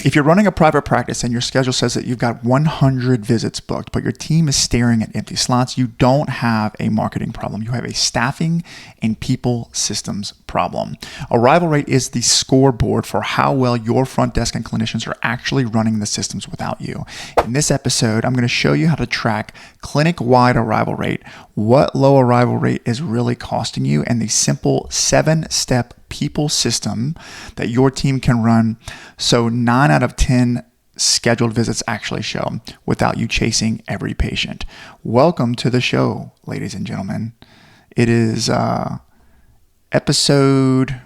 If you're running a private practice and your schedule says that you've got 100 visits booked, but your team is staring at empty slots, you don't have a marketing problem. You have a staffing and people systems problem. Arrival rate is the scoreboard for how well your front desk and clinicians are actually running the systems without you. In this episode, I'm going to show you how to track clinic-wide arrival rate, what low arrival rate is really costing you, and the simple 7-step people system that your team can run so 9 out of 10 scheduled visits actually show without you chasing every patient. Welcome to the show, ladies and gentlemen. It is what episode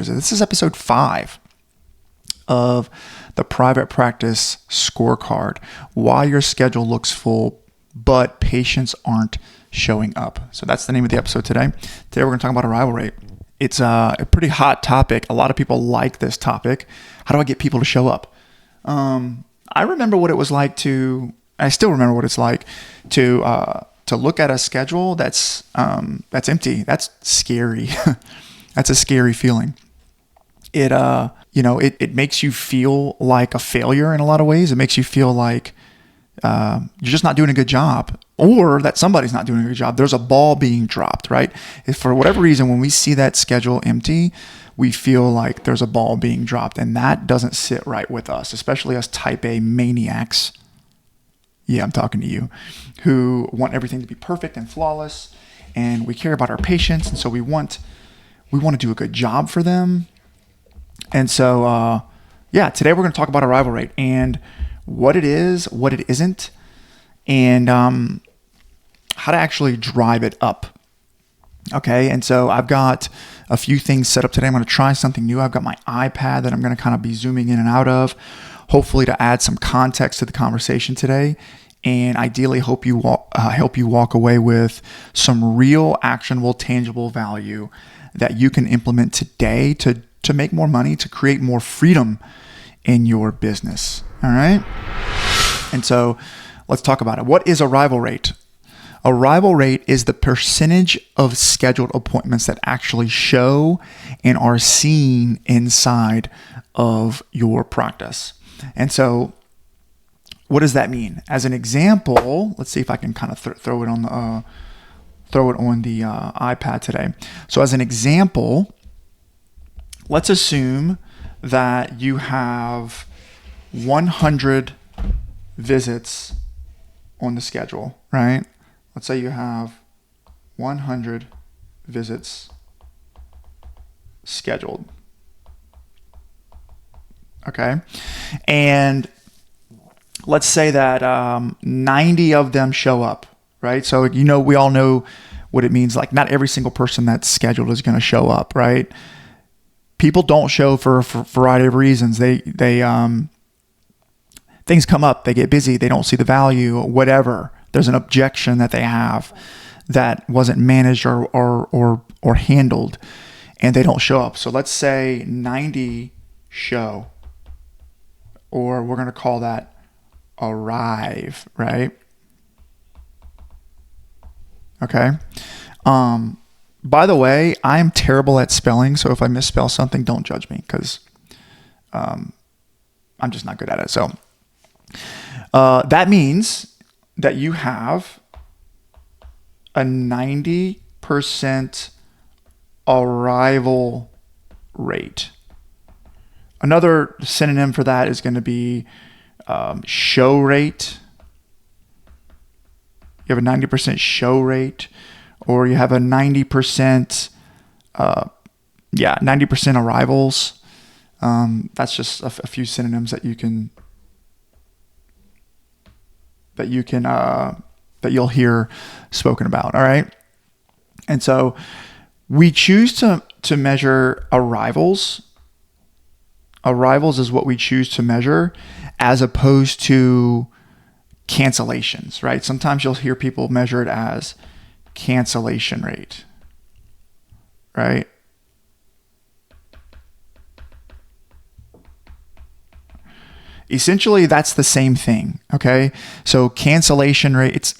is it? This is episode 5 of the Private Practice Scorecard. Why your schedule looks full, but patients aren't showing up. So that's the name of the episode today. Today we're going to talk about arrival rate. It's a pretty hot topic. A lot of people like this topic. How do I get people to show up? I remember what it was like I still remember what it's like to look at a schedule that's empty. That's scary. That's a scary feeling. It makes you feel like a failure in a lot of ways. It makes you feel like you're just not doing a good job, or that somebody's not doing a good job. There's a ball being dropped, right? If for whatever reason, when we see that schedule empty, we feel like there's a ball being dropped, and that doesn't sit right with us, especially us type A maniacs. Yeah, I'm talking to you, who want everything to be perfect and flawless, and we care about our patients, and so we want to do a good job for them. And so, today we're going to talk about arrival rate and what it is, what it isn't, and how to actually drive it up. Okay, and so I've got a few things set up today. I'm going to try something new. I've got my iPad that I'm going to kind of be zooming in and out of, hopefully to add some context to the conversation today, and ideally help you walk away with some real, actionable, tangible value that you can implement today to make more money, to create more freedom in your business. All right. And so let's talk about it. What is arrival rate? Arrival rate is the percentage of scheduled appointments that actually show and are seen inside of your practice. And so what does that mean? As an example, let's see if I can kind of throw it on the iPad today. So as an example, let's assume that you have 100 visits on the schedule, right? Let's say you have 100 visits scheduled. Okay. And let's say that 90 of them show up, right? So, we all know what it means. Like, not every single person that's scheduled is going to show up, right? People don't show for a variety of reasons. They things come up, they get busy, they don't see the value, whatever. There's an objection that they have that wasn't managed or handled, and they don't show up. So let's say 90 show, or we're going to call that arrive, right? Okay. By the way, I'm terrible at spelling, so if I misspell something, don't judge me, because I'm just not good at it. So that means that you have a 90% arrival rate. Another synonym for that is going to be show rate. You have a 90% show rate, or you have a 90%, 90% arrivals. That's just a few synonyms that you'll hear spoken about. All right. And so we choose to measure arrivals. Arrivals is what we choose to measure, as opposed to cancellations, right? Sometimes you'll hear people measure it as cancellation rate, right? Essentially, that's the same thing, okay? So cancellation rate,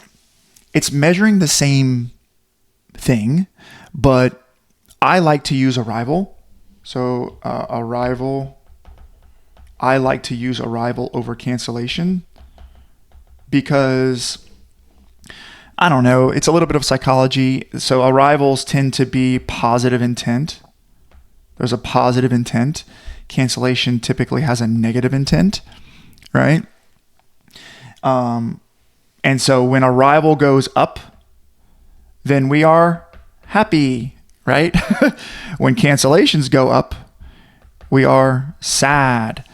it's measuring the same thing, but I like to use arrival. So arrival I like to use arrival over cancellation because, I don't know, it's a little bit of psychology. So arrivals tend to be positive intent. There's a positive intent. Cancellation typically has a negative intent, right? And so when arrival goes up, then we are happy, right? When cancellations go up, we are sad.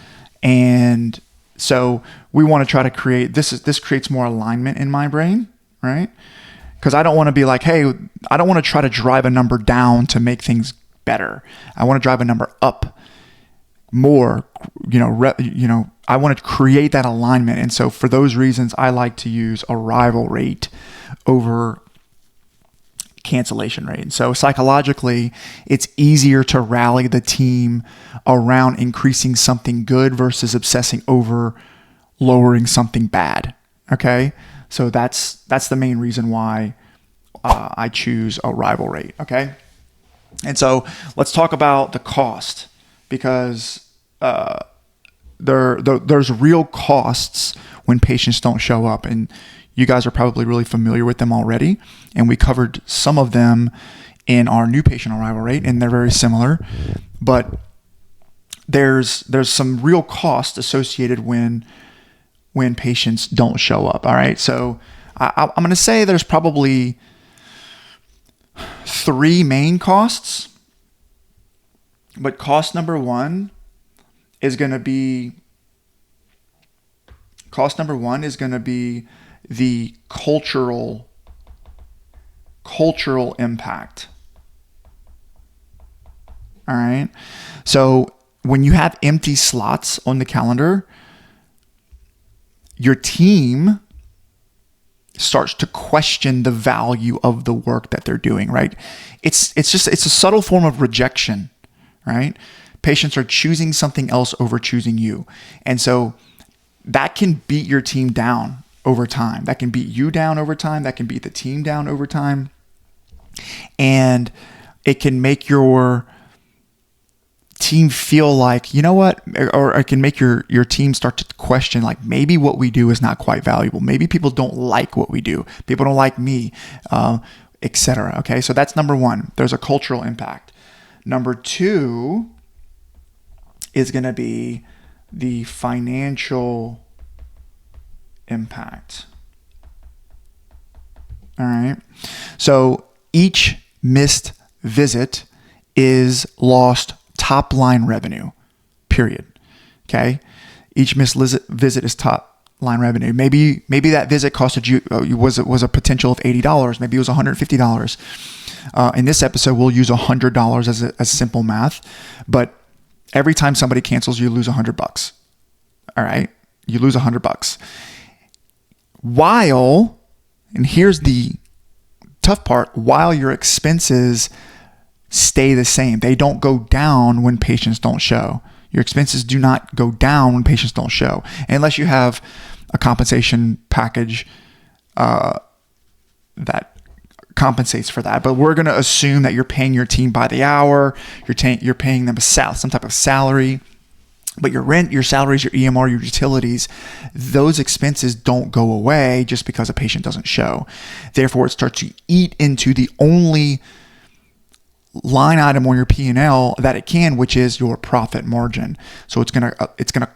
And so we want to try to create this creates more alignment in my brain, right? Because I don't want to be like, hey, I don't want to try to drive a number down to make things better. I want to drive a number up more, I want to create that alignment. And so for those reasons, I like to use arrival rate over cancellation rate. And so psychologically, it's easier to rally the team around increasing something good versus obsessing over lowering something bad. Okay. So that's the main reason why I choose arrival rate. Okay. And so let's talk about the cost, because there's real costs when patients don't show up, and you guys are probably really familiar with them already, and we covered some of them in our new patient arrival rate, and they're very similar. But there's some real cost associated when patients don't show up. All right, so I'm going to say there's probably 3 main costs, but cost number one is going to be the cultural impact. All right. So when you have empty slots on the calendar, your team starts to question the value of the work that they're doing, right? It's a subtle form of rejection, right? Patients are choosing something else over choosing you. And so that can beat your team down over time. That can beat you down over time. That can beat the team down over time. And it can make your team feel like, you know what, or it can make your team start to question, like, maybe what we do is not quite valuable. Maybe people don't like what we do. People don't like me, etc. Okay, so that's number one. There's a cultural impact. Number 2 is going to be the financial impact. All right. So each missed visit is lost top line revenue, period. Okay. Each missed visit is top line revenue. Maybe that visit costed you, was a potential of $80. Maybe it was $150. In this episode, we'll use $100 as simple math, but every time somebody cancels, you lose $100. All right. You lose $100. While, and here's the tough part, while your expenses stay the same. They don't go down when patients don't show. Your expenses do not go down when patients don't show, unless you have a compensation package that compensates for that. But we're going to assume that you're paying your team by the hour. You're paying them some type of salary. But your rent, your salaries, your EMR, your utilities, those expenses don't go away just because a patient doesn't show. Therefore, it starts to eat into the only line item on your P&L that it can, which is your profit margin. So it's gonna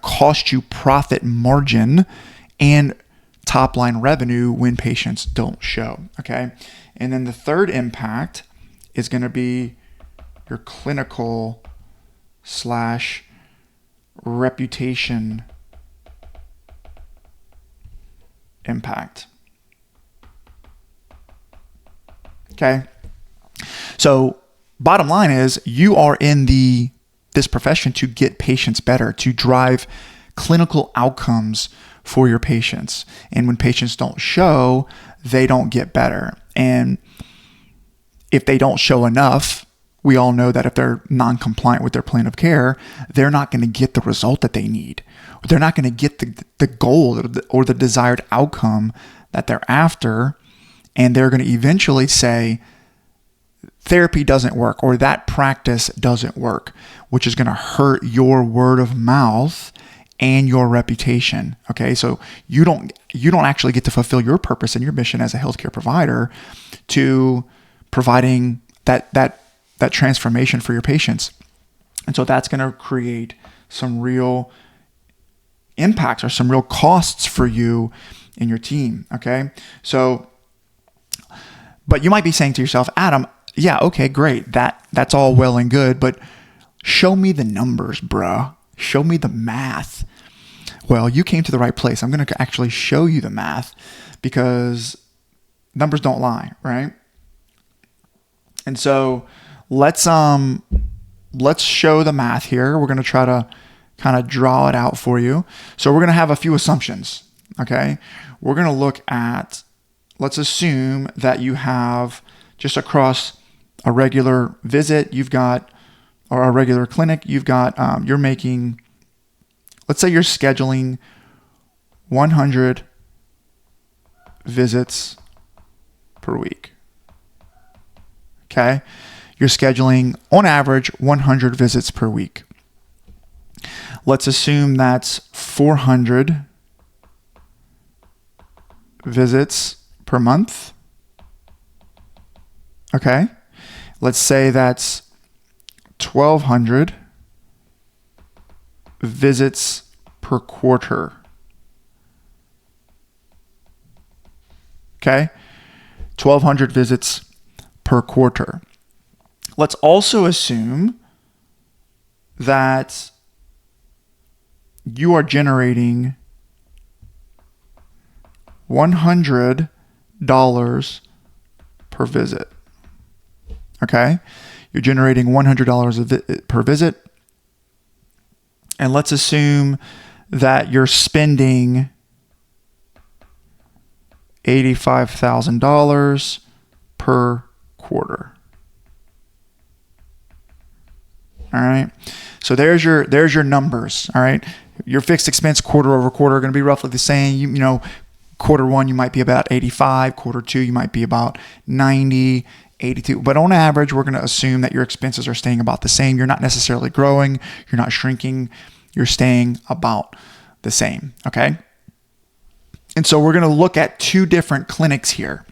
cost you profit margin and top line revenue when patients don't show. Okay, and then the third impact is going to be your clinical / reputation impact. Okay, so bottom line is, you are in this profession to get patients better, to drive clinical outcomes for your patients. And when patients don't show, they don't get better. And if they don't show enough, we all know that if they're non-compliant with their plan of care, they're not going to get the result that they need. They're not going to get the goal or the desired outcome that they're after. And they're going to eventually say, therapy doesn't work, or that practice doesn't work, which is going to hurt your word of mouth and your reputation. Okay, so you don't actually get to fulfill your purpose and your mission as a healthcare provider to providing that transformation for your patients. And so that's going to create some real impacts or some real costs for you and your team. Okay, so but you might be saying to yourself, Adam, yeah, okay, great, that's all well and good, but show me the numbers, bruh. Show me the math. Well, you came to the right place. I'm going to actually show you the math because numbers don't lie, right? And so let's show the math here. We're going to try to kind of draw it out for you. So we're going to have a few assumptions, okay? We're going to look at, let's assume that you have just across a regular visit, or a regular clinic, you're making, let's say you're scheduling 100 visits per week. Okay? You're scheduling, on average, 100 visits per week. Let's assume that's 400 visits per month. Okay? Let's say that's 1,200 visits per quarter. Okay? 1,200 visits per quarter. Let's also assume that you are generating $100 per visit. Okay? You're generating $100 per visit. And let's assume that you're spending $85,000 per quarter. All right. So there's your numbers. All right. Your fixed expense quarter over quarter are going to be roughly the same. You know, quarter one, you might be about 85. Quarter two, you might be about 90. 82. But on average, we're going to assume that your expenses are staying about the same. You're not necessarily growing. You're not shrinking. You're staying about the same. Okay. And so we're going to look at two different clinics here.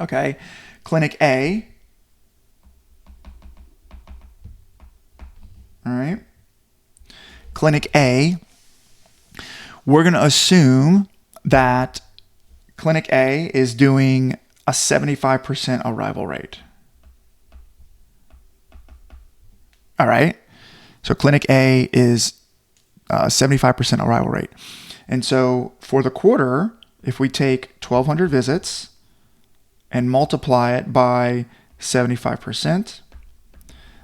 Okay. Clinic A. All right. Clinic A. We're going to assume that Clinic A is doing a 75% arrival rate. All right. So Clinic A is 75% arrival rate. And so for the quarter, if we take 1,200 visits and multiply it by 75%,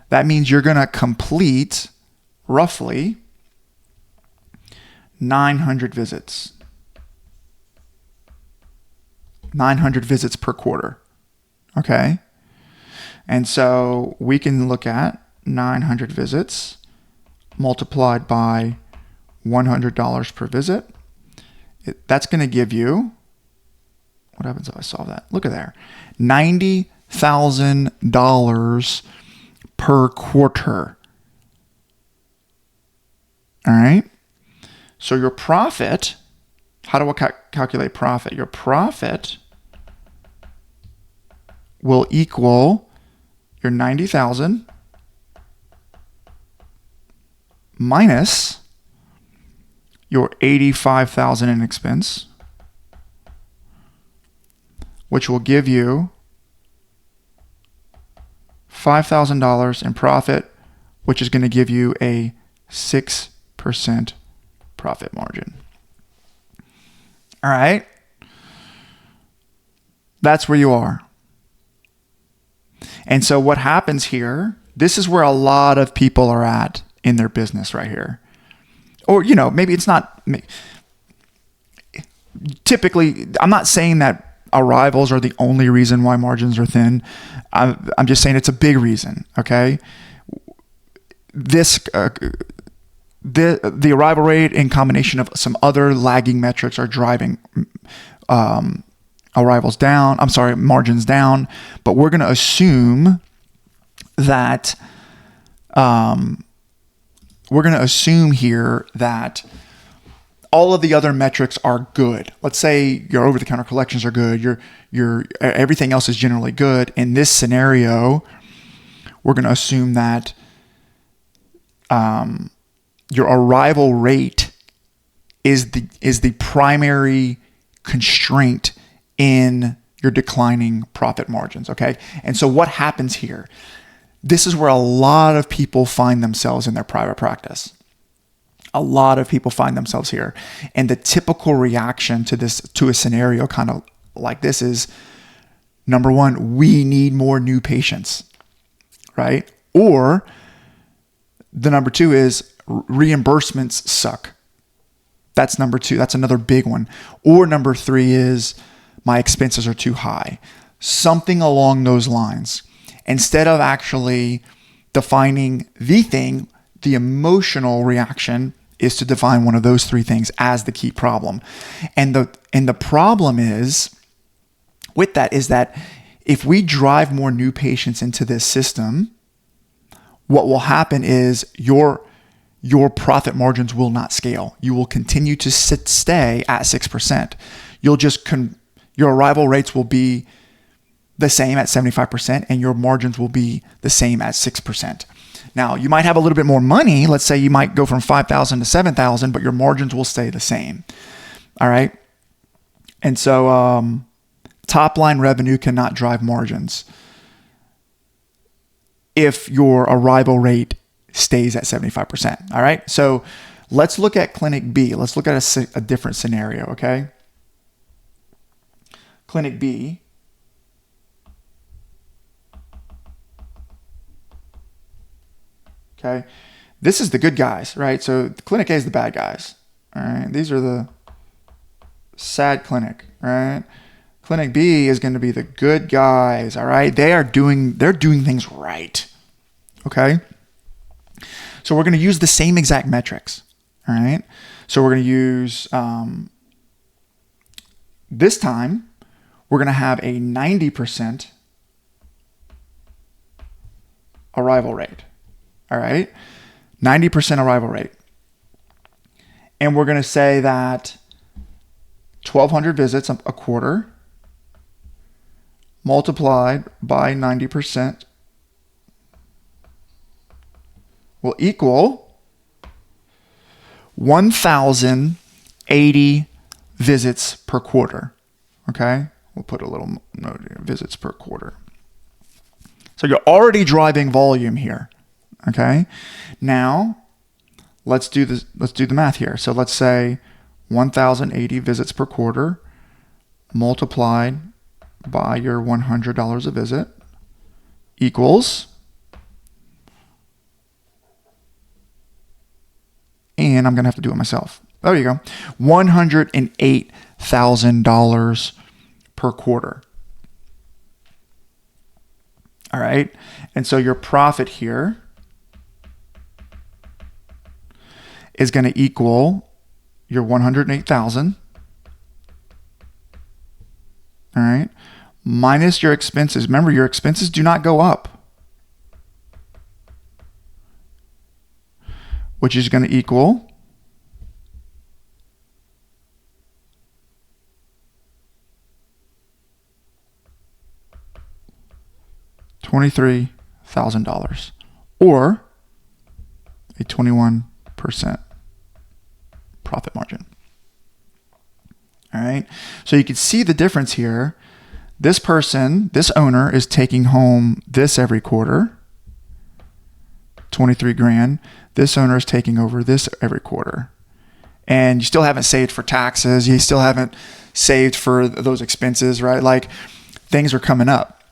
that means you're going to complete roughly 900 visits. 900 visits per quarter. Okay. And so we can look at 900 visits multiplied by $100 per visit. That's going to give you, what happens if I solve that? Look at there. $90,000 per quarter. All right. So your profit, how do I calculate profit? Your profit will equal your 90,000 minus your 85,000 in expense, which will give you $5,000 in profit, which is going to give you a 6% profit margin. All right. That's where you are. And so what happens here, this is where a lot of people are at in their business right here. Or, you know, maybe it's not, typically, I'm not saying that arrivals are the only reason why margins are thin. I'm just saying it's a big reason, okay? The arrival rate in combination of some other lagging metrics are driving margins down, but we're going to assume that we're going to assume here that all of the other metrics are good. Let's say your over-the-counter collections are good. Your everything else is generally good. In this scenario, we're going to assume that your arrival rate is the primary constraint in your declining profit margins. Okay, and so what happens here? This is where a lot of people find themselves in their private practice. A lot of people find themselves here. And the typical reaction to a scenario kind of like this is, number one, we need more new patients, right? Or the number two is reimbursements suck. That's number two. That's another big one. Or number three is my expenses are too high. Something along those lines. Instead of actually defining the thing, the emotional reaction is to define one of those three things as the key problem. And the problem is with that is that if we drive more new patients into this system, what will happen is your profit margins will not scale. You will continue to stay at 6%. Your arrival rates will be the same at 75% and your margins will be the same at 6%. Now, you might have a little bit more money. Let's say you might go from 5,000 to 7,000, but your margins will stay the same. All right. And so top line revenue cannot drive margins if your arrival rate stays at 75%. All right. So let's look at Clinic B. Let's look at a different scenario. Okay. Clinic B. Okay. This is the good guys, right? So Clinic A is the bad guys. All right. These are the sad clinic, right? Clinic B is going to be the good guys. All right. They're doing things right. Okay. So we're going to use the same exact metrics. All right. So we're going to use, this time we're going to have a 90% arrival rate. All right. 90% arrival rate. And we're going to say that 1,200 visits a quarter multiplied by 90% will equal 1,080 visits per quarter. Okay. We'll put a little note here, visits per quarter. So you're already driving volume here. Okay. Now let's do the math here. So let's say 1,080 visits per quarter multiplied by your $100 a visit equals, and I'm going to have to do it myself. There you go. $108,000 per quarter. All right. And so your profit here is going to equal your 108,000. All right. Minus your expenses. Remember, your expenses do not go up, which is going to equal $23,000 or a 21% profit margin. All right. So you can see the difference here. This person, this owner is taking home this every quarter, 23 grand. This owner is taking over this every quarter. And you still haven't saved for taxes. You still haven't saved for those expenses, right? Like things are coming up.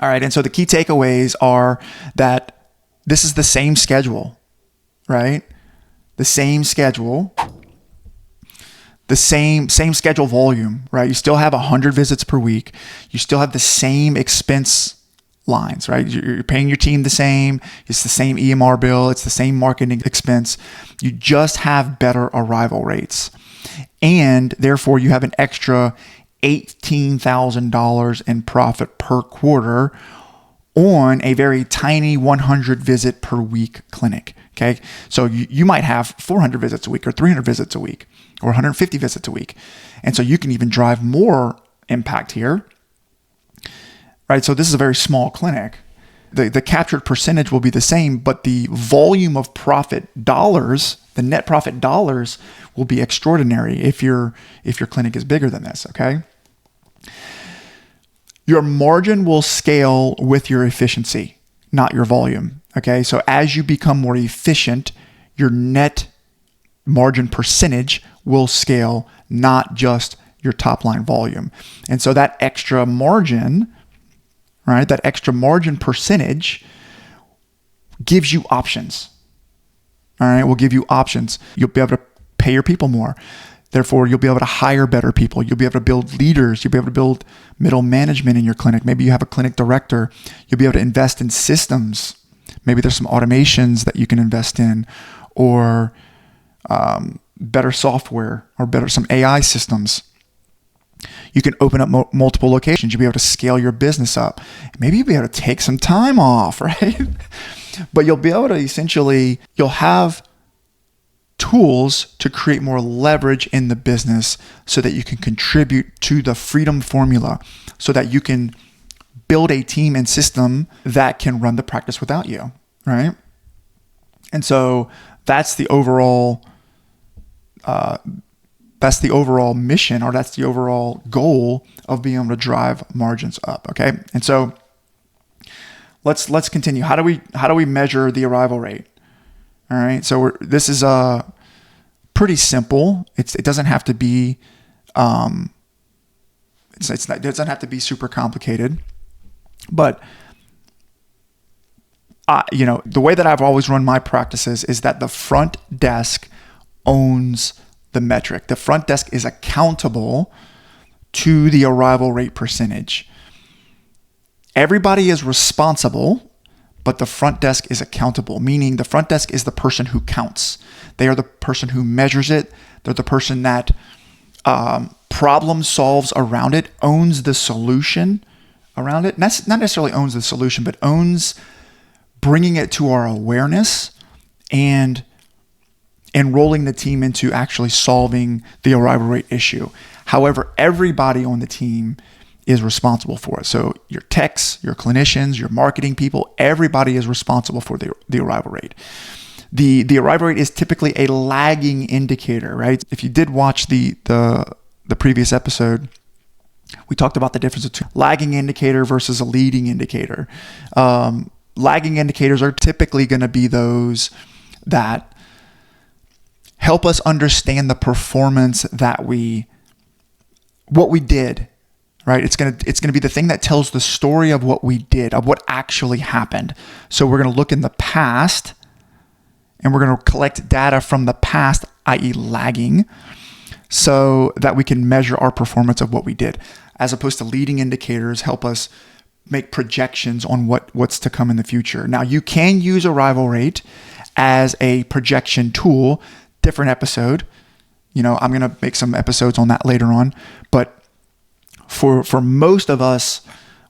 All right. And so the key takeaways are that this is the same schedule, right? The same schedule, the same schedule volume, right? You still have 100 visits per week. You still have the same expense lines, right? You're paying your team the same. It's the same EMR bill. It's the same marketing expense. You just have better arrival rates. And therefore you have an extra $18,000 in profit per quarter on a very tiny 100 visit per week clinic. Okay. So you might have 400 visits a week or 300 visits a week or 150 visits a week. And so you can even drive more impact here, right? So this is a very small clinic. The captured percentage will be the same, but the volume of profit dollars, the net profit dollars, will be extraordinary if your clinic is bigger than this, okay? Your margin will scale with your efficiency, not your volume, okay? So as you become more efficient, your net margin percentage will scale, not just your top line volume. And so that extra margin, right, that extra margin percentage gives you options. All right, will give you options. You'll be able to pay your people more. Therefore, you'll be able to hire better people. You'll be able to build leaders. You'll be able to build middle management in your clinic. Maybe you have a clinic director. You'll be able to invest in systems. Maybe there's some automations that you can invest in, or better software, or some AI systems. You can open up multiple locations. You'll be able to scale your business up. Maybe you'll be able to take some time off, right? But you'll be able to you'll have tools to create more leverage in the business so that you can contribute to the freedom formula, so that you can build a team and system that can run the practice without you, right? And so that's the overall mission, or that's the overall goal of being able to drive margins up. Okay. And so let's continue. How do we measure the arrival rate? All right. So this is pretty simple. It doesn't have to be it doesn't have to be super complicated, but the way that I've always run my practices is that the front desk owns the metric. The front desk is accountable to the arrival rate percentage. Everybody is responsible, but the front desk is accountable, meaning the front desk is the person who counts. They are the person who measures it. They're the person that problem solves around it, owns the solution around it. Not necessarily owns the solution, but owns bringing it to our awareness and enrolling the team into actually solving the arrival rate issue. However, everybody on the team is responsible for it. So your techs, your clinicians, your marketing people, everybody is responsible for the arrival rate. The arrival rate is typically a lagging indicator, right? If you did watch the previous episode, we talked about the difference between lagging indicator versus a leading indicator. Lagging indicators are typically going to be those that help us understand the performance what we did, right? It's gonna be the thing that tells the story of what we did, of what actually happened. So we're gonna look in the past, and we're gonna collect data from the past, i.e. lagging, so that we can measure our performance of what we did, as opposed to leading indicators help us make projections on what's to come in the future. Now, you can use arrival rate as a projection tool. Different episode. I'm going to make some episodes on that later on. But for most of us,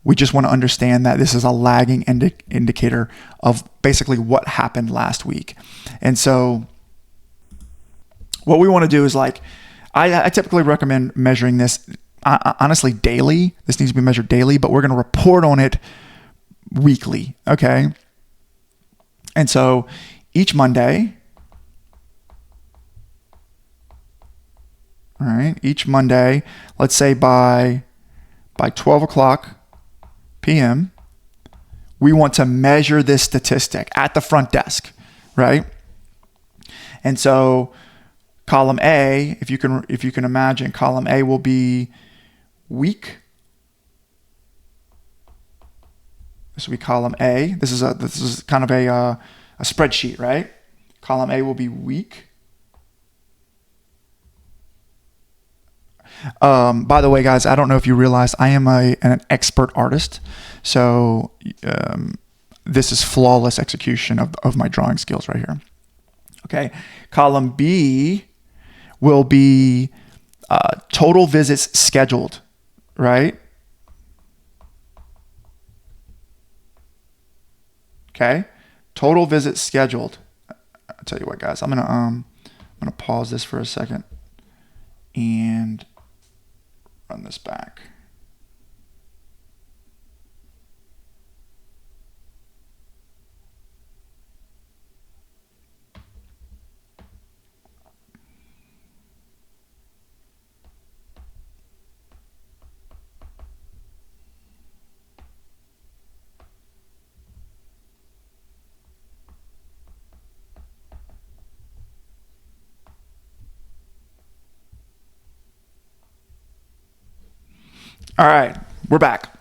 we just want to understand that this is a lagging indicator of basically what happened last week. And so what we want to do is I typically recommend measuring this honestly daily. This needs to be measured daily, but we're going to report on it weekly. Okay. And so each Monday, all right, each Monday, let's say by 12 o'clock p.m., we want to measure this statistic at the front desk, right? And so column A, if you can imagine, column A will be week. This will be column A. This is kind of a spreadsheet, right? Column A will be week. By the way, guys, I don't know if you realize I am an expert artist. So this is flawless execution of my drawing skills right here. Okay. Column B will be total visits scheduled, right? Okay. Total visits scheduled. I'll tell you what, guys. I'm gonna pause this for a second and run this back. All right, we're back.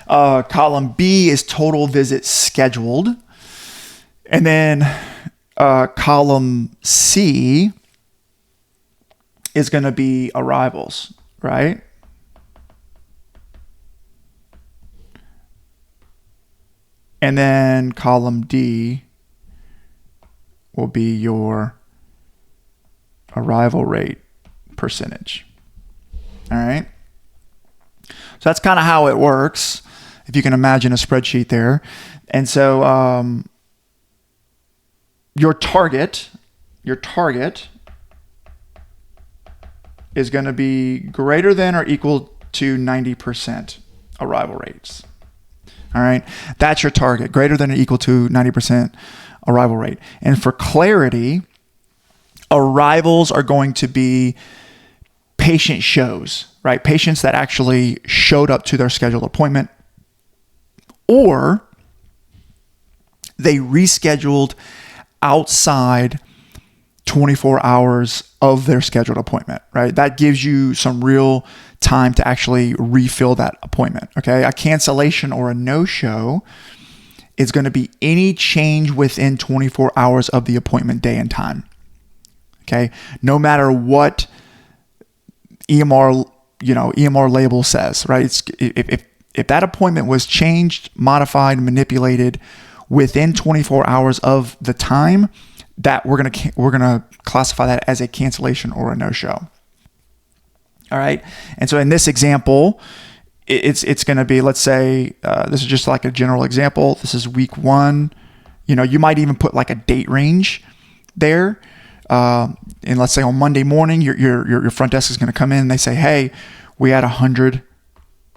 Column B is total visits scheduled. And then column C is going to be arrivals, right? And then column D will be your arrival rate percentage. All right. So that's kind of how it works, if you can imagine a spreadsheet there. And so your target is going to be greater than or equal to 90% arrival rates. All right, that's your target, greater than or equal to 90% arrival rate. And for clarity, arrivals are going to be patient shows, right? Patients that actually showed up to their scheduled appointment, or they rescheduled outside 24 hours of their scheduled appointment, right? That gives you some real time to actually refill that appointment, okay? A cancellation or a no-show is going to be any change within 24 hours of the appointment day and time, okay? No matter what EMR label says, right? It's, if that appointment was changed, modified, manipulated within 24 hours of the time, that we're gonna classify that as a cancellation or a no-show. All right. And so in this example, it's going to be, let's say, this is just like a general example. This is week 1. You might even put like a date range there. And let's say on Monday morning, your front desk is going to come in and they say, hey, we had 100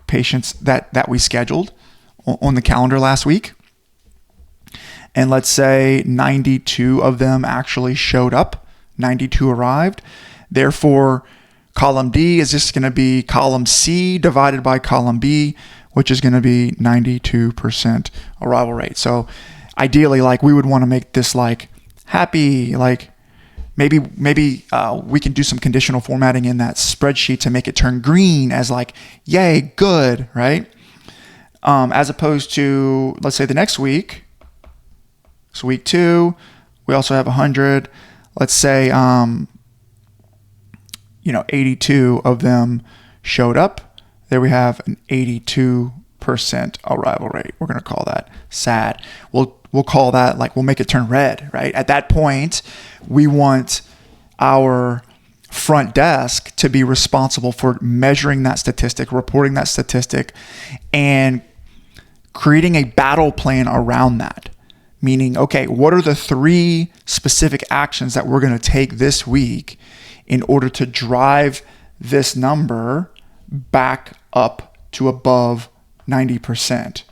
patients that we scheduled on the calendar last week. And let's say 92 of them actually showed up, 92 arrived. Therefore, column D is just going to be column C divided by column B, which is going to be 92% arrival rate. So ideally, like, we would want to make this like happy, like maybe we can do some conditional formatting in that spreadsheet to make it turn green as like, yay, good, right? As opposed to, let's say, the next week. So week 2, we also have 100. Let's say, 82 of them showed up. There we have an 82% arrival rate. We're going to call that sad. We'll call that, like, we'll make it turn red, right? At that point, we want our front desk to be responsible for measuring that statistic, reporting that statistic, and creating a battle plan around that. Meaning, okay, what are the 3 specific actions that we're going to take this week in order to drive this number back up to above 90%?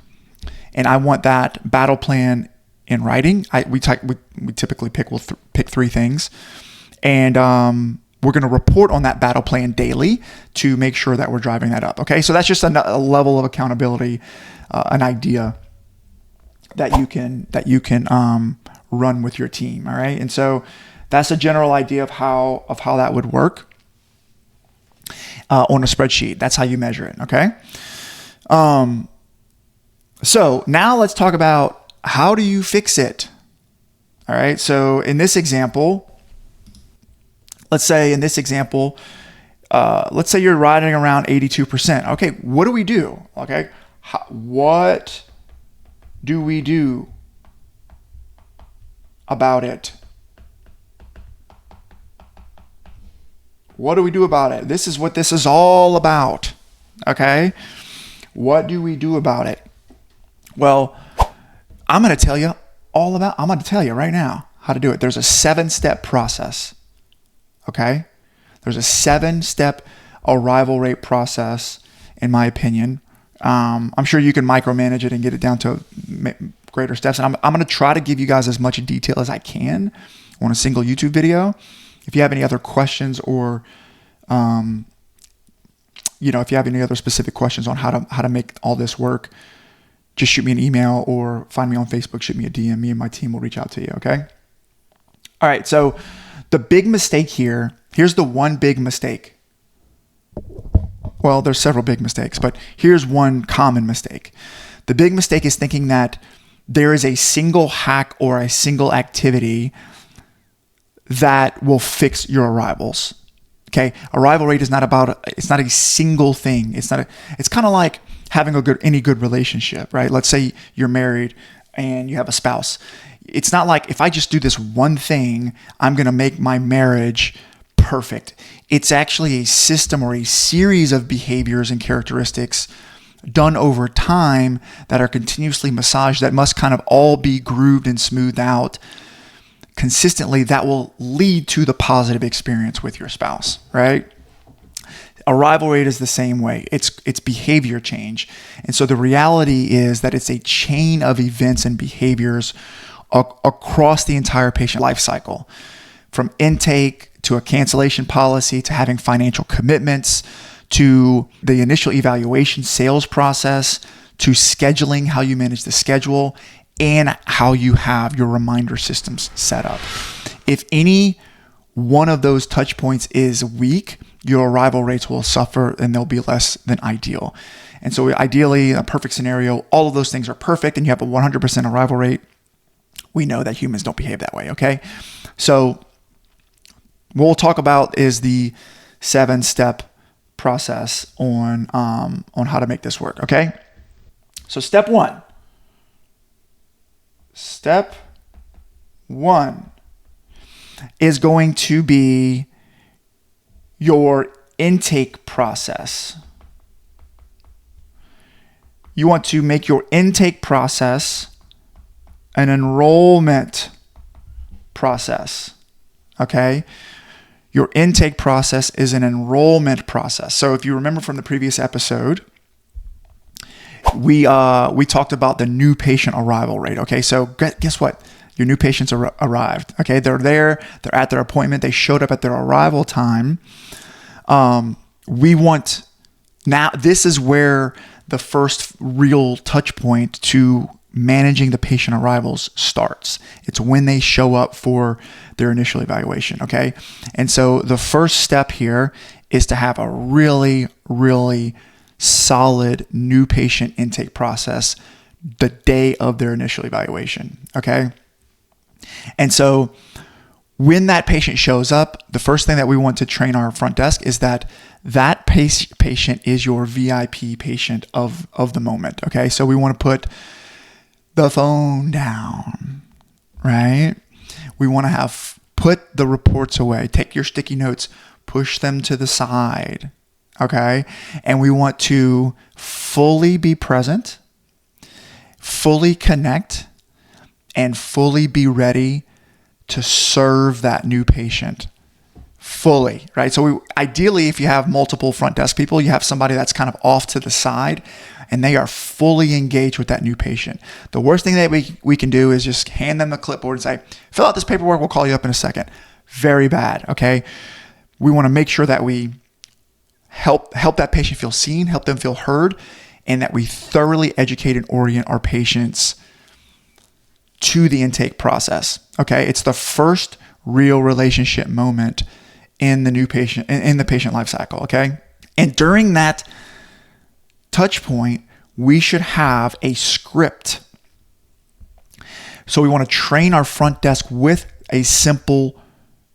And I want that battle plan in writing. We typically pick 3 things, and we're going to report on that battle plan daily to make sure that we're driving that up. Okay, so that's just a level of accountability, an idea that you can run with your team. All right, and so that's a general idea of how that would work on a spreadsheet. That's how you measure it. Okay. So now let's talk about, how do you fix it? All right. So in this example, let's say you're riding around 82%. Okay. What do we do? Okay. What do we do about it? What do we do about it? This is what this is all about. Okay. What do we do about it? Well, I'm going to tell you right now how to do it. There's a 7-step process. Okay? There's a 7-step arrival rate process, in my opinion. I'm sure you can micromanage it and get it down to greater steps. And I'm going to try to give you guys as much detail as I can on a single YouTube video. If you have any other questions or, if you have any other specific questions on how to make all this work, just shoot me an email or find me on Facebook, shoot me a DM. Me and my team will reach out to you, okay? All right, so the big mistake here's the one big mistake. Well, there's several big mistakes, but here's one common mistake. The big mistake is thinking that there is a single hack or a single activity that will fix your arrivals. Okay, arrival rate is it's not a single thing. It's kind of like having any good relationship, right? Let's say you're married and you have a spouse. It's not like if I just do this one thing, I'm going to make my marriage perfect. It's actually a system or a series of behaviors and characteristics done over time that are continuously massaged that must kind of all be grooved and smoothed out consistently that will lead to the positive experience with your spouse, right? Arrival rate is the same way. It's behavior change. And so the reality is that it's a chain of events and behaviors across the entire patient life cycle, from intake to a cancellation policy, to having financial commitments, to the initial evaluation sales process, to scheduling, how you manage the schedule, and how you have your reminder systems set up. If any one of those touch points is weak, your arrival rates will suffer and they'll be less than ideal. And so ideally, a perfect scenario, all of those things are perfect and you have a 100% arrival rate. We know that humans don't behave that way, okay? So what we'll talk about is the 7-step process on how to make this work, okay? So step one is going to be your intake process. You want to make your intake process an enrollment process, okay? Your intake process is an enrollment process. So if you remember from the previous episode, we talked about the new patient arrival rate, okay? So guess what? Your new patients arrived, okay? They're there, they're at their appointment, they showed up at their arrival time. This is where the first real touch point to managing the patient arrivals starts. It's when they show up for their initial evaluation, okay? And so the first step here is to have a really, really solid new patient intake process the day of their initial evaluation, okay? And so when that patient shows up, the first thing that we want to train our front desk is that patient is your VIP patient of the moment, okay? So we want to put the phone down, right? We want to put the reports away. Take your sticky notes, push them to the side, okay? And we want to fully be present, fully connect, and fully be ready to serve that new patient fully, right? So ideally, if you have multiple front desk people, you have somebody that's kind of off to the side and they are fully engaged with that new patient. The worst thing that we can do is just hand them the clipboard and say, fill out this paperwork, we'll call you up in a second. Very bad, okay? We want to make sure that we help that patient feel seen, help them feel heard, and that we thoroughly educate and orient our patients to the intake process, okay? It's the first real relationship moment in the new patient, in the patient life cycle, okay? And during that touch point, we should have a script. So we want to train our front desk with a simple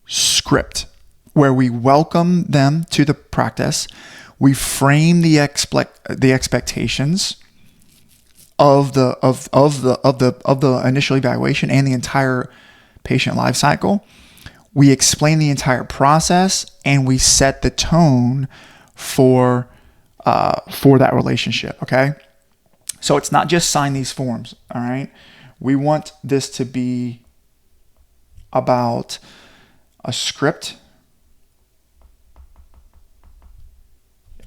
script where we welcome them to the practice. We frame the expectations of the initial evaluation and the entire patient life cycle. We explain the entire process and we set the tone for that relationship, okay? So it's not just sign these forms, all right? We want this to be about a script.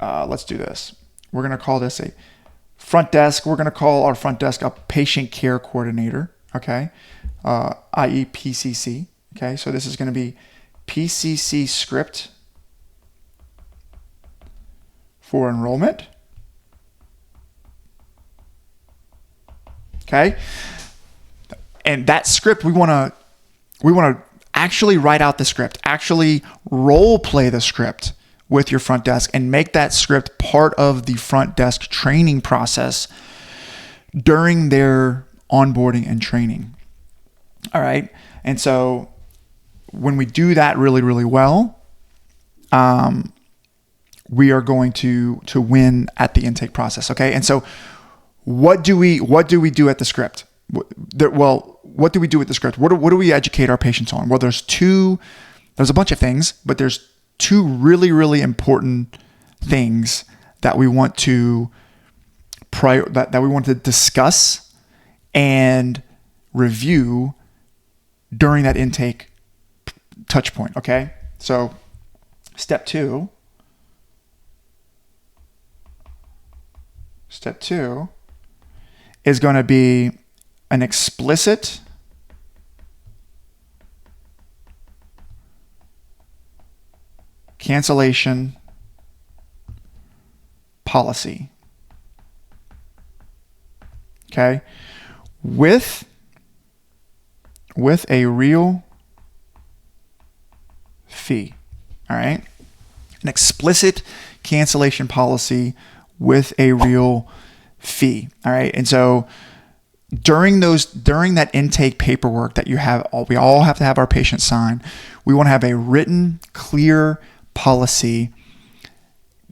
Let's do this. We're going to call this a front desk. We're going to call our front desk a patient care coordinator, okay? I.e. PCC, okay? So this is going to be PCC script for enrollment, okay? And that script, we want to actually write out the script, actually role play the script with your front desk and make that script part of the front desk training process during their onboarding and training. All right. And so when we do that really, really well, we are going to win at the intake process. Okay. And so what do we do at the script? Well, what do we do with the script? What do we educate our patients on? Well, there's a bunch of things, but there's two really, really important things that we want to that we want to discuss and review during that intake touch point. Okay. So step two is going to be an explicit cancellation policy. Okay. With a real fee. All right. An explicit cancellation policy with a real fee. All right. And so during that intake paperwork that we all have to have our patients sign, we want to have a written, clear policy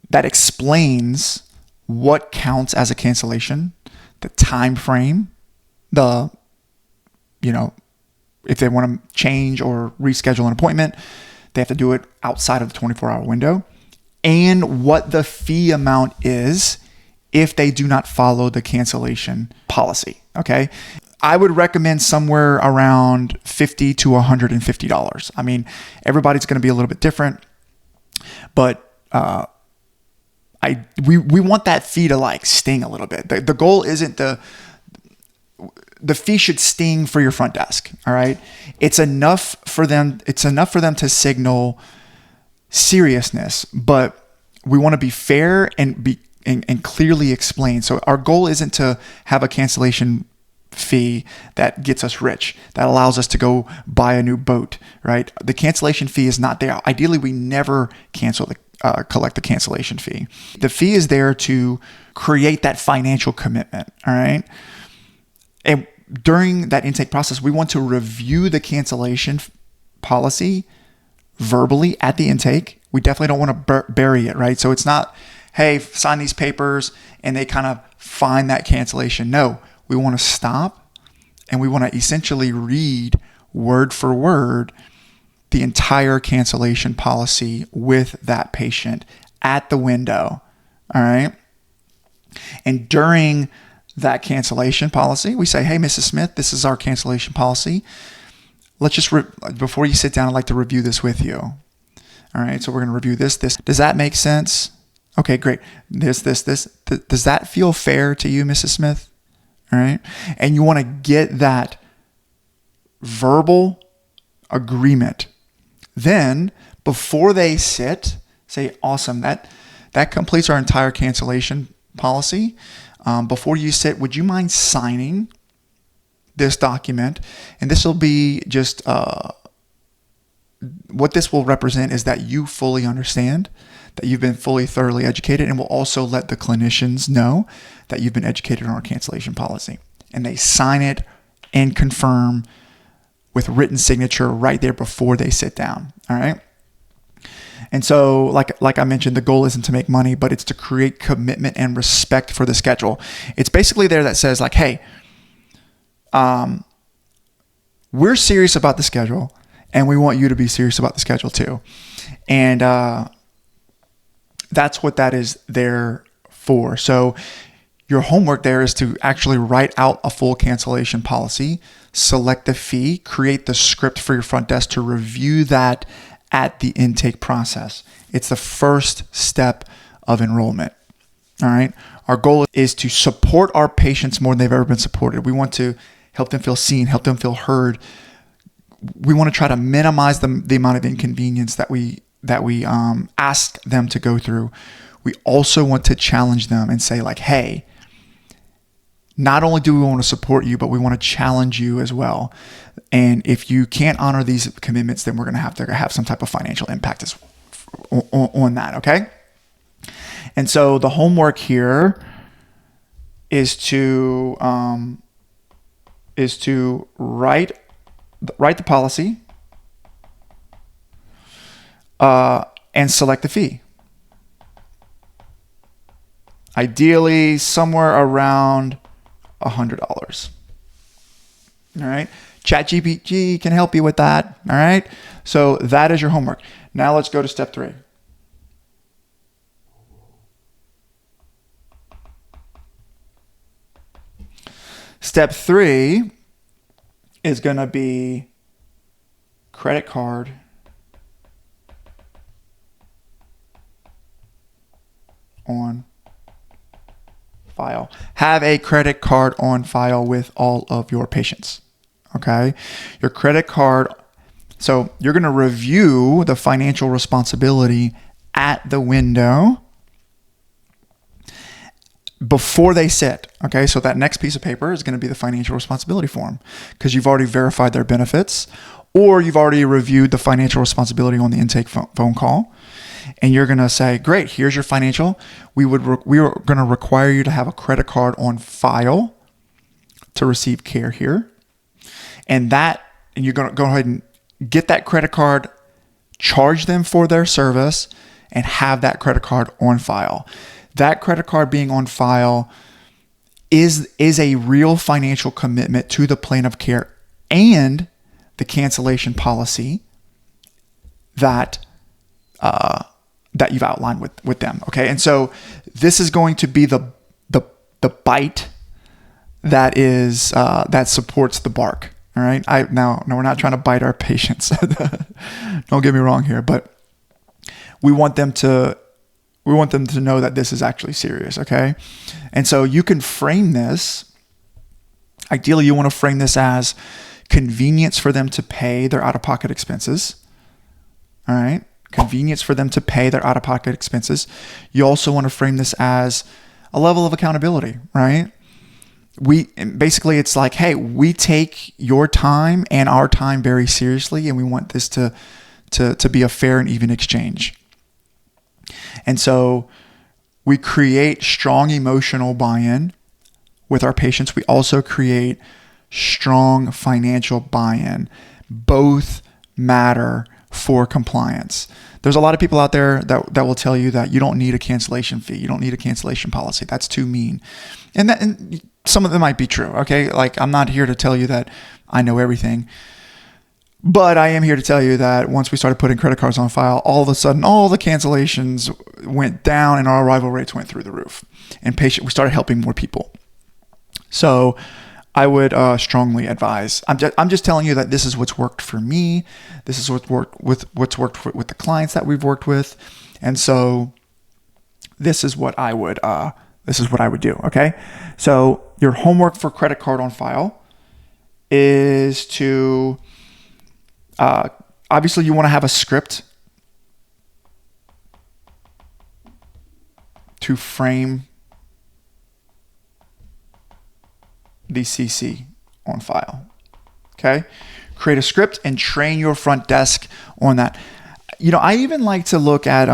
that explains what counts as a cancellation, the time frame, if they want to change or reschedule an appointment, they have to do it outside of the 24-hour window, and what the fee amount is if they do not follow the cancellation policy. Okay. I would recommend somewhere around $50 to $150. I mean, everybody's going to be a little bit different, but we want that fee to like sting a little bit. The goal isn't the fee should sting for your front desk. All right. It's enough for them to signal seriousness, but we want to be fair and clearly explain. So our goal isn't to have a cancellation fee that gets us rich, that allows us to go buy a new boat, right? The cancellation fee is not there. Ideally, we never collect the cancellation fee. The fee is there to create that financial commitment, all right? And during that intake process, we want to review the cancellation policy verbally at the intake. We definitely don't want to bury it, right? So it's not, hey, sign these papers, and they kind of find that cancellation. No, we want to stop and we want to essentially read word for word the entire cancellation policy with that patient at the window. All right. And during that cancellation policy, we say, hey, Mrs. Smith, this is our cancellation policy. Let's just, before you sit down, I'd like to review this with you. All right. So we're going to review this. Does that make sense? Okay, great. This. Does that feel fair to you, Mrs. Smith? All right. And you want to get that verbal agreement. Then before they sit, say, awesome, that completes our entire cancellation policy. Before you sit, would you mind signing this document? And this will be just, what this will represent is that you fully understand, that you've been fully thoroughly educated, and will also let the clinicians know that you've been educated on our cancellation policy. And they sign it and confirm with written signature right there before they sit down. All right. And so like I mentioned, the goal isn't to make money, but it's to create commitment and respect for the schedule. It's basically there that says like, hey, we're serious about the schedule, and we want you to be serious about the schedule too. And that's what that is there for. So your homework there is to actually write out a full cancellation policy, select the fee, create the script for your front desk to review that at the intake process. It's the first step of enrollment. All right. Our goal is to support our patients more than they've ever been supported. We want to help them feel seen, help them feel heard. We want to try to minimize the amount of inconvenience that we ask them to go through. We also want to challenge them and say, like, hey, not only do we want to support you, but we want to challenge you as well. And if you can't honor these commitments, then we're going to have some type of financial impact on that. Okay. And so the homework here is to write the policy and select the fee. Ideally, somewhere around $100. All right. ChatGPT can help you with that. All right. So that is your homework. Now let's go to step 3. Step 3 is going to be credit card on file. Have a credit card on file with all of your patients. Okay. Your credit card. So you're going to review the financial responsibility at the window before they sit. Okay. So that next piece of paper is going to be the financial responsibility form, because you've already verified their benefits, or you've already reviewed the financial responsibility on the intake phone call. And you're going to say, great, here's your financial. We are going to require you to have a credit card on file to receive care here. And you're going to go ahead and get that credit card, charge them for their service, and have that credit card on file. That credit card being on file is a real financial commitment to the plan of care and the cancellation policy that you've outlined with them. Okay. And so this is going to be the bite that is that supports the bark. All right. No, we're not trying to bite our patients. Don't get me wrong here, but we want them to know that this is actually serious. Okay. And so you can frame this. Ideally, you want to frame this as convenience for them to pay their out-of-pocket expenses. All right. Convenience for them to pay their out-of-pocket expenses. You also want to frame this as a level of accountability, right? Basically, it's like, hey, we take your time and our time very seriously, and we want this to be a fair and even exchange. And so we create strong emotional buy-in with our patients. We also create strong financial buy-in. Both matter for compliance. There's a lot of people out there that will tell you that you don't need a cancellation fee. You don't need a cancellation policy. That's too mean. And some of them might be true. Okay. Like, I'm not here to tell you that I know everything, but I am here to tell you that once we started putting credit cards on file, all of a sudden, all the cancellations went down and our arrival rates went through the roof, and we started helping more people. So I would strongly advise. I'm just telling you that this is what's worked for me. This is what's worked with the clients that we've worked with, and so this is what I would do. Okay, so your homework for credit card on file is to obviously you want to have a script to frame the CC on file. Okay. Create a script and train your front desk on that. I even like to look at,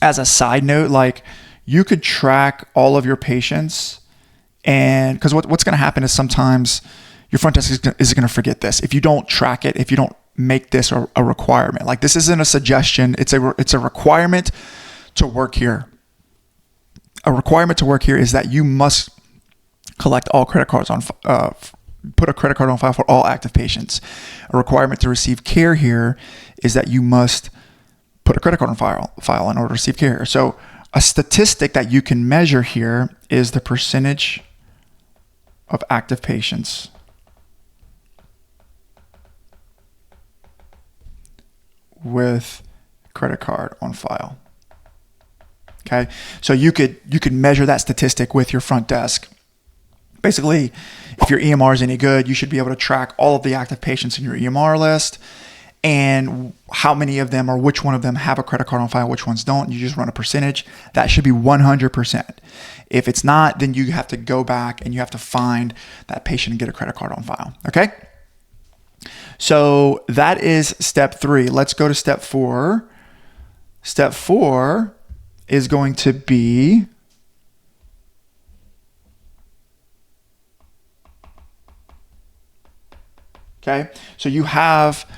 as a side note, like you could track all of your patients, and because what's going to happen is sometimes your front desk is going to forget this. If you don't track it, if you don't make this a requirement, like this isn't a suggestion, it's a requirement to work here. A requirement to work here is that you must collect all credit cards put a credit card on file for all active patients. A requirement to receive care here is that you must put a credit card on file in order to receive care. So A statistic that you can measure here is the percentage of active patients with credit card on file. Okay, so you could measure that statistic with your front desk. Basically, if your EMR is any good, you should be able to track all of the active patients in your EMR list and how many of them or which one of them have a credit card on file, which ones don't. You just run a percentage. That should be 100%. If it's not, then you have to go back and you have to find that patient and get a credit card on file. Okay? So that is step 3. Let's go to step 4. Step 4 is going to be okay. So you have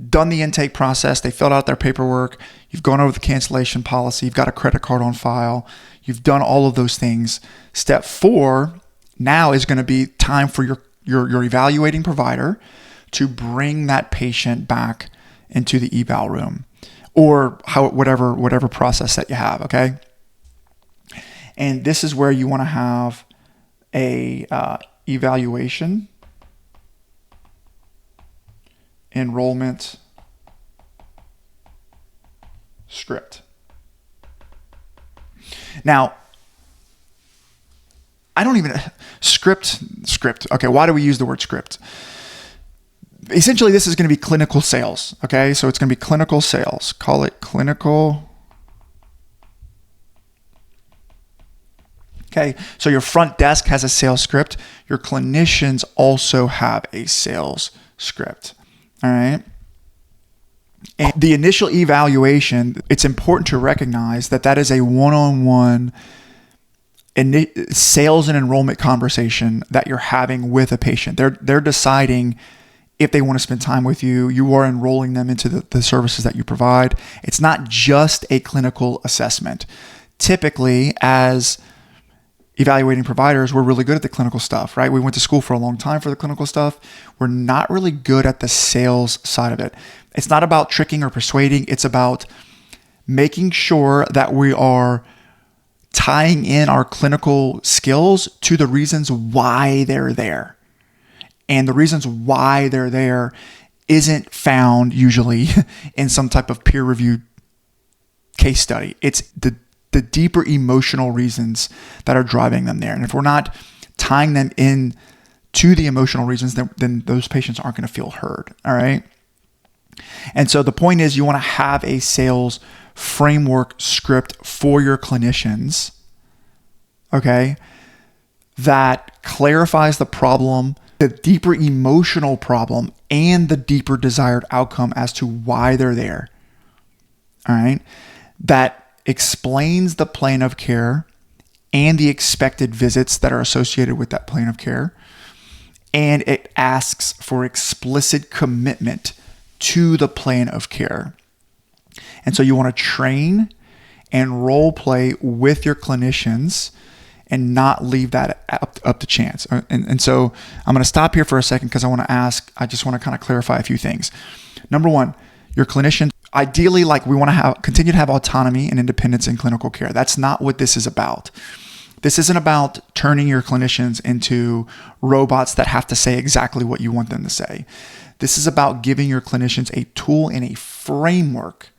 done the intake process. They filled out their paperwork. You've gone over the cancellation policy. You've got a credit card on file. You've done all of those things. Step 4 now is going to be time for your evaluating provider to bring that patient back into the eval room or whatever process that you have. Okay. And this is where you want to have a evaluation enrollment script. Now, I don't even script. Okay, why do we use the word script? Essentially, this is going to be clinical sales. Okay, so it's going to be clinical sales. Call it clinical. Okay, so your front desk has a sales script. Your clinicians also have a sales script. All right. And the initial evaluation, it's important to recognize that is a one-on-one sales and enrollment conversation that you're having with a patient. They're deciding if they want to spend time with you. You are enrolling them into the services that you provide. It's not just a clinical assessment. Typically, as evaluating providers, we're really good at the clinical stuff, right? We went to school for a long time for the clinical stuff. We're not really good at the sales side of it. It's not about tricking or persuading. It's about making sure that we are tying in our clinical skills to the reasons why they're there. And the reasons why they're there isn't found usually in some type of peer-reviewed case study. It's the deeper emotional reasons that are driving them there. And if we're not tying them in to the emotional reasons, then those patients aren't going to feel heard. All right. And so the point is, you want to have a sales framework script for your clinicians, okay, that clarifies the problem, the deeper emotional problem, and the deeper desired outcome as to why they're there. All right. That explains the plan of care and the expected visits that are associated with that plan of care. And it asks for explicit commitment to the plan of care. And so you want to train and role play with your clinicians and not leave that up to chance. And so I'm going to stop here for a second because I just want to kind of clarify a few things. Number one, your clinicians, ideally, we want to continue to have autonomy and independence in clinical care. That's not what this is about. This isn't about turning your clinicians into robots that have to say exactly what you want them to say. This is about giving your clinicians a tool and a framework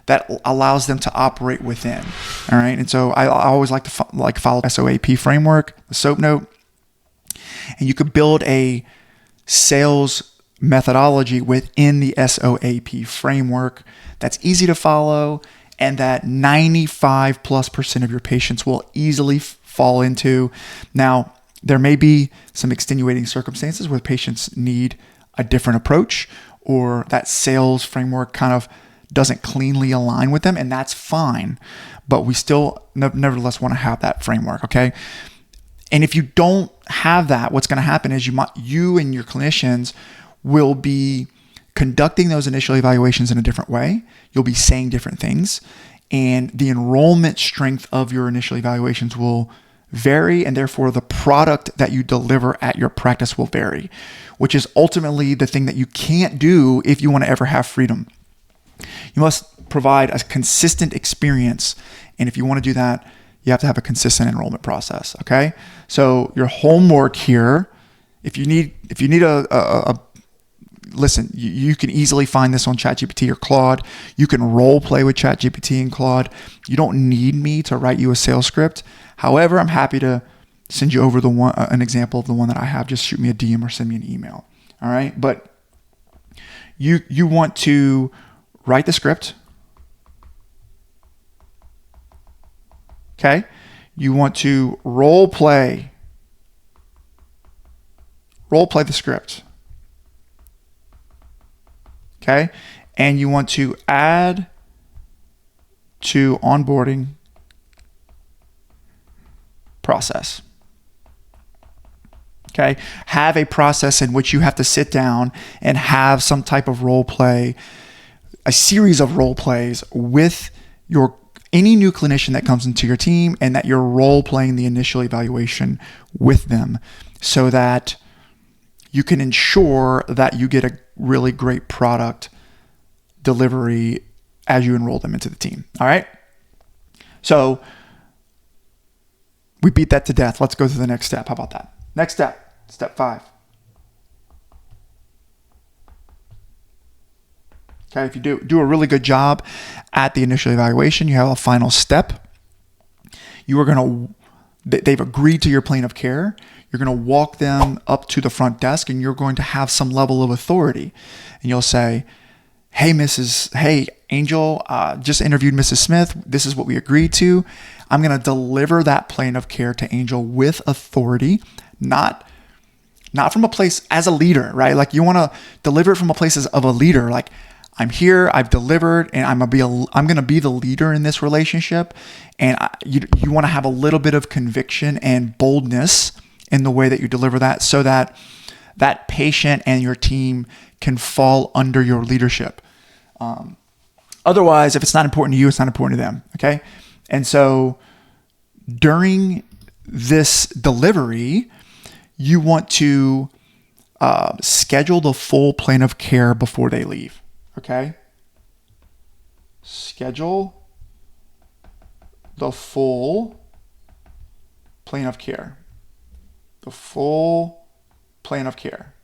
that allows them to operate within. All right. And so I always like to follow SOAP framework, the SOAP note, and you could build a sales methodology within the SOAP framework that's easy to follow and that 95+% of your patients will easily fall into. Now, there may be some extenuating circumstances where patients need a different approach or that sales framework kind of doesn't cleanly align with them, and that's fine. But we still nevertheless want to have that framework, okay? And if you don't have that, what's going to happen is you and your clinicians will be conducting those initial evaluations in a different way. You'll be saying different things, and the enrollment strength of your initial evaluations will vary, and therefore the product that you deliver at your practice will vary, which is ultimately the thing that you can't do if you want to ever have freedom. You must provide a consistent experience. And if you want to do that, you have to have a consistent enrollment process. Okay. So your homework here, if you need listen, you can easily find this on ChatGPT or Claude. You can role play with ChatGPT and Claude. You don't need me to write you a sales script. However, I'm happy to send you over an example of the one that I have. Just shoot me a DM or send me an email. All right. But you want to write the script. Okay. You want to role play the script. Okay. And you want to add to onboarding process. Okay. Have a process in which you have to sit down and have some type of role play, a series of role plays with any new clinician that comes into your team, and that you're role playing the initial evaluation with them so that you can ensure that you get a really great product delivery as you enroll them into the team. All right. So we beat that to death. Let's go to the next step. How about that? Next step, step 5. Okay, if you do a really good job at the initial evaluation, you have a final step. They've agreed to your plan of care. You're going to walk them up to the front desk, and you're going to have some level of authority. And you'll say, hey, Angel, just interviewed Mrs. Smith. This is what we agreed to. I'm going to deliver that plan of care to Angel with authority, not from a place as a leader, right? Like, you want to deliver it from a place of a leader. Like, I'm here, I've delivered, and I'm going to be the leader in this relationship. And you want to have a little bit of conviction and boldness in the way that you deliver that, so that that patient and your team can fall under your leadership. Otherwise, if it's not important to you, it's not important to them. Okay. And so during this delivery, you want to schedule the full plan of care before they leave. Okay. Schedule the full plan of care. The full plan of care.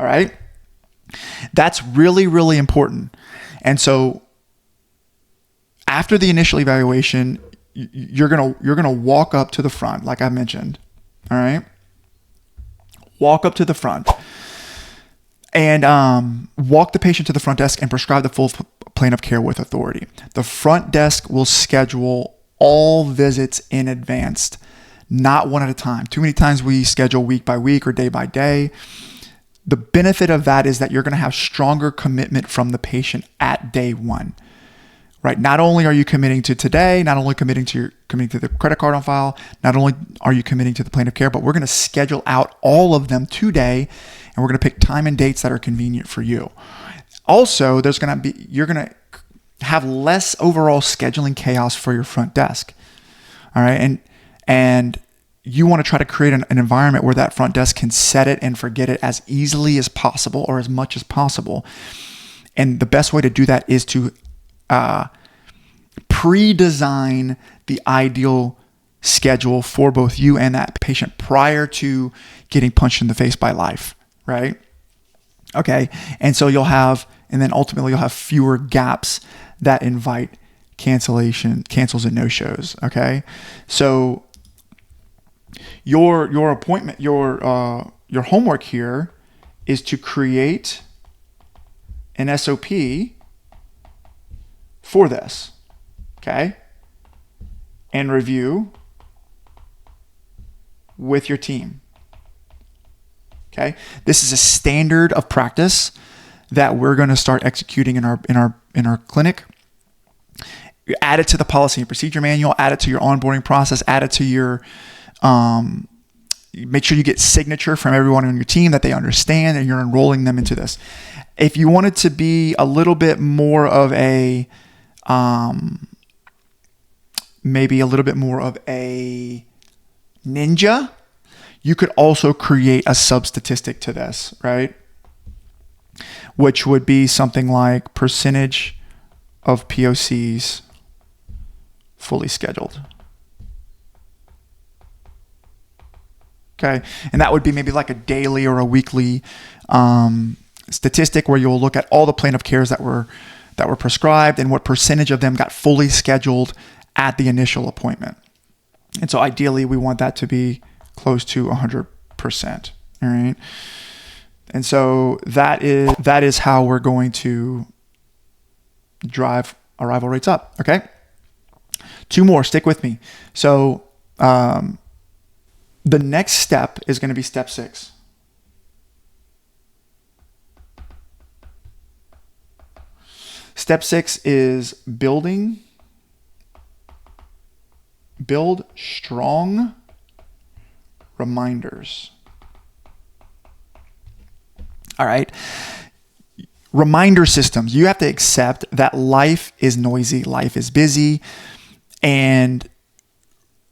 All right. That's really, really important. And so after the initial evaluation, you're gonna walk up to the front, like I mentioned. All right. Walk up to the front and walk the patient to the front desk and prescribe the full plan of care with authority. The front desk will schedule all visits in advance, not one at a time. Too many times we schedule week by week or day by day. The benefit of that is that you're going to have stronger commitment from the patient at day one, right? Not only are you committing to today, not only committing to the credit card on file, not only are you committing to the plan of care, but we're going to schedule out all of them today, and we're going to pick time and dates that are convenient for you. Also, you're going to have less overall scheduling chaos for your front desk. All right. And you want to try to create an environment where that front desk can set it and forget it as easily as possible, or as much as possible. And the best way to do that is to pre-design the ideal schedule for both you and that patient prior to getting punched in the face by life, right? Okay. And so then ultimately you'll have fewer gaps that invite cancels and no-shows. Okay. So your appointment, your homework here is to create an SOP for this. Okay. And review with your team. Okay. This is a standard of practice that we're going to start executing in our clinic. You add it to the policy and procedure manual, add it to your onboarding process, add it to your, make sure you get signature from everyone on your team that they understand and you're enrolling them into this. If you want it to be a little bit more of a, maybe a little bit more of a ninja, you could also create a sub statistic to this, right? which would be something like percentage of POCs fully scheduled. Okay. And that would be maybe like a daily or a weekly statistic where you'll look at all the plan of cares that were prescribed and what percentage of them got fully scheduled at the initial appointment. And so ideally we want that to be close to 100%. All right. And so that is how we're going to drive arrival rates up. Okay. 2 more, stick with me. So, the next step is going to be step 6. Step 6 is build strong reminders. All right. Reminder systems. You have to accept that life is noisy, life is busy, and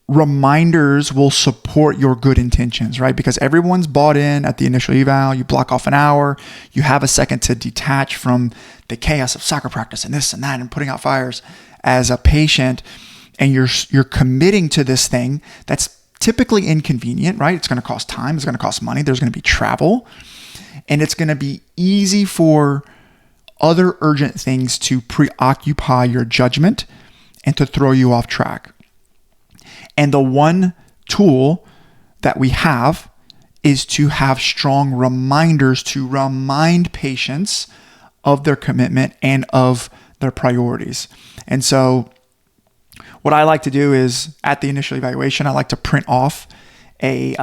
reminders will support your good intentions, right? Because everyone's bought in at the initial eval. You block off an hour. You have a second to detach from the chaos of soccer practice and this and that and putting out fires as a patient, and you're committing to this thing that's typically inconvenient, right? It's going to cost time. It's going to cost money. There's going to be travel, and it's going to be easy for other urgent things to preoccupy your judgment and to throw you off track. And the one tool that we have is to have strong reminders to remind patients of their commitment and of their priorities. And so what I like to do is at the initial evaluation, I like to print off a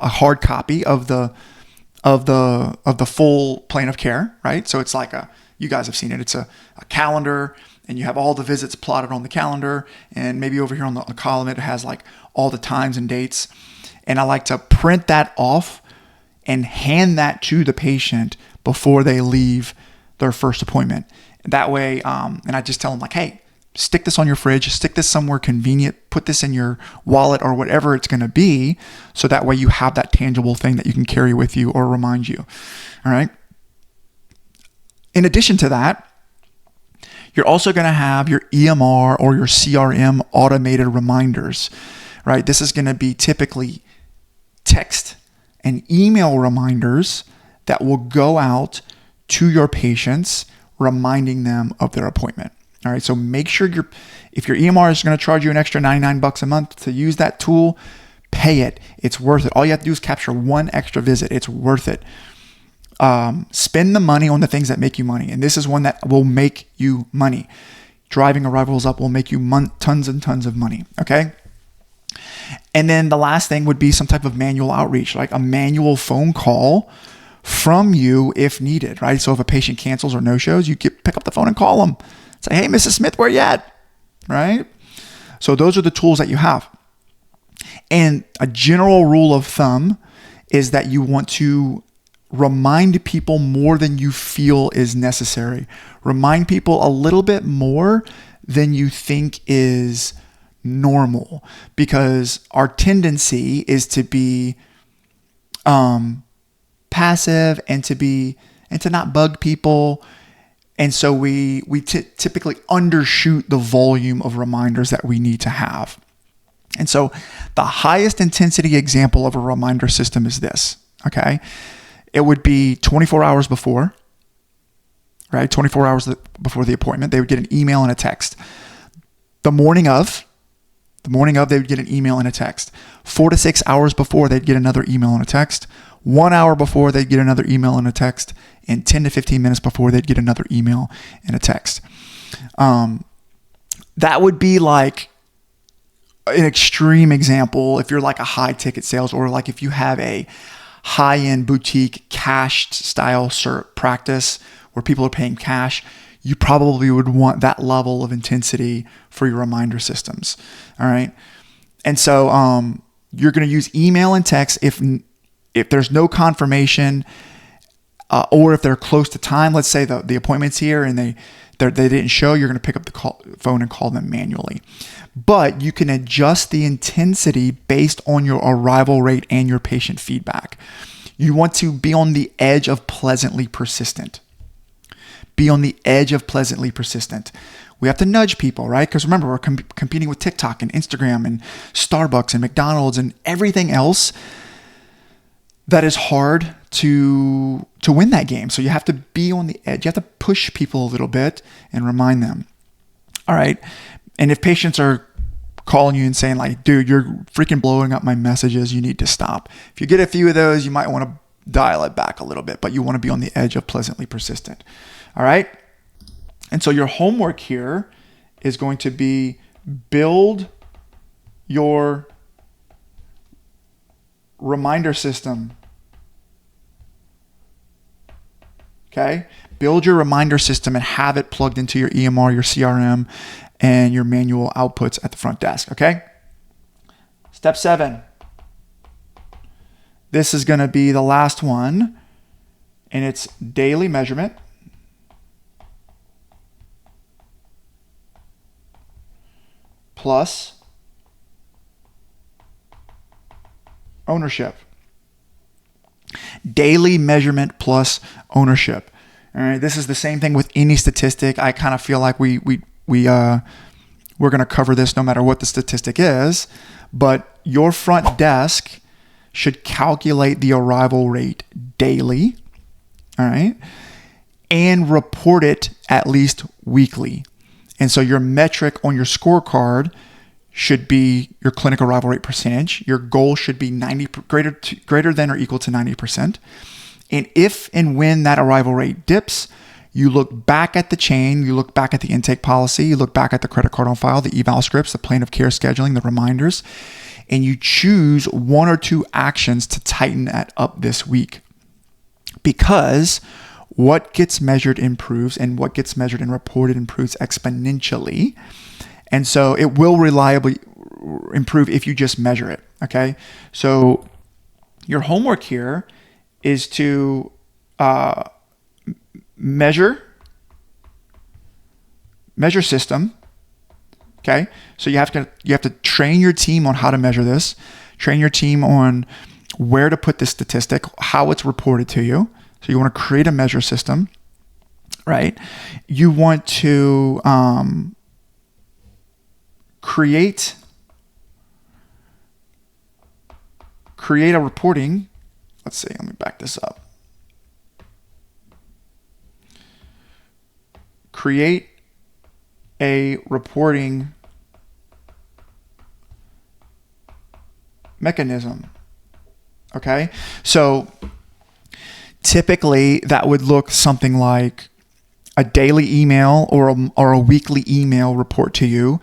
hard copy of the full plan of care, right? So it's like you guys have seen it. It's a calendar, and you have all the visits plotted on the calendar, and maybe over here on the column, it has like all the times and dates. And I like to print that off and hand that to the patient before they leave their first appointment. That way, and I just tell them like, hey, stick this on your fridge, stick this somewhere convenient, put this in your wallet or whatever it's going to be. So that way you have that tangible thing that you can carry with you or remind you. All right. In addition to that, you're also going to have your EMR or your CRM automated reminders, right? This is going to be typically text and email reminders that will go out to your patients, reminding them of their appointment. All right. So make sure if your EMR is going to charge you an extra $99 a month to use that tool, pay it. It's worth it. All you have to do is capture one extra visit. It's worth it. Spend the money on the things that make you money. And this is one that will make you money. Driving arrivals up will make you tons and tons of money. Okay. And then the last thing would be some type of manual outreach, like a manual phone call from you if needed, right? So if a patient cancels or no shows, you pick up the phone and call them. Say, hey, Mrs. Smith, where you at? Right? So those are the tools that you have. And a general rule of thumb is that you want to remind people more than you feel is necessary. Remind people a little bit more than you think is normal, because our tendency is to be passive and to not bug people. And so we typically undershoot the volume of reminders that we need to have. And so the highest intensity example of a reminder system is this, okay? It would be 24 hours before, right? 24 hours before the appointment, they would get an email and a text. The morning of, they would get an email and a text. 4 to 6 hours before, they'd get another email and a text. 1 hour before, they'd get another email and a text. And 10 to 15 minutes before, they'd get another email and a text. That would be like an extreme example if you're like a high ticket sales, or like if you have a high-end boutique cash style practice where people are paying cash, you probably would want that level of intensity for your reminder systems. All right. And so you're going to use email and text if there's no confirmation, or if they're close to time. Let's say the appointment's here and they didn't show, you're going to pick up the phone and call them manually. But you can adjust the intensity based on your arrival rate and your patient feedback. You want to be on the edge of pleasantly persistent. Be on the edge of pleasantly persistent. We have to nudge people, right? Because remember, we're competing with TikTok and Instagram and Starbucks and McDonald's and everything else that is hard to win that game. So you have to be on the edge. You have to push people a little bit and remind them. All right. And if patients are calling you and saying like, dude, you're freaking blowing up my messages, you need to stop. If you get a few of those, you might want to dial it back a little bit, but you want to be on the edge of pleasantly persistent. All right. And so your homework here is going to be build your reminder system. Okay. Build your reminder system and have it plugged into your EMR, your CRM, and your manual outputs at the front desk. Okay. Step 7. This is going to be the last one, and it's daily measurement. Plus ownership. Daily measurement plus ownership. All right. This is the same thing with any statistic. I kind of feel like we're going to cover this no matter what the statistic is, but your front desk should calculate the arrival rate daily. All right. And report it at least weekly. And so your metric on your scorecard should be your clinic arrival rate percentage. Your goal should be greater than or equal to 90%. And if and when that arrival rate dips, you look back at the chain, you look back at the intake policy, you look back at the credit card on file, the eval scripts, the plan of care scheduling, the reminders, and you choose 1 or 2 actions to tighten that up this week. Because what gets measured improves, and what gets measured and reported improves exponentially. And so it will reliably improve if you just measure it. Okay. So your homework here is to measure system. Okay. So you have to train your team on how to measure this, train your team on where to put this statistic, how it's reported to you. So you want to create a measure system, right? You want to create a reporting. Let's see, let me back this up. Create a reporting mechanism. Okay, so typically that would look something like a daily email or a weekly email report to you,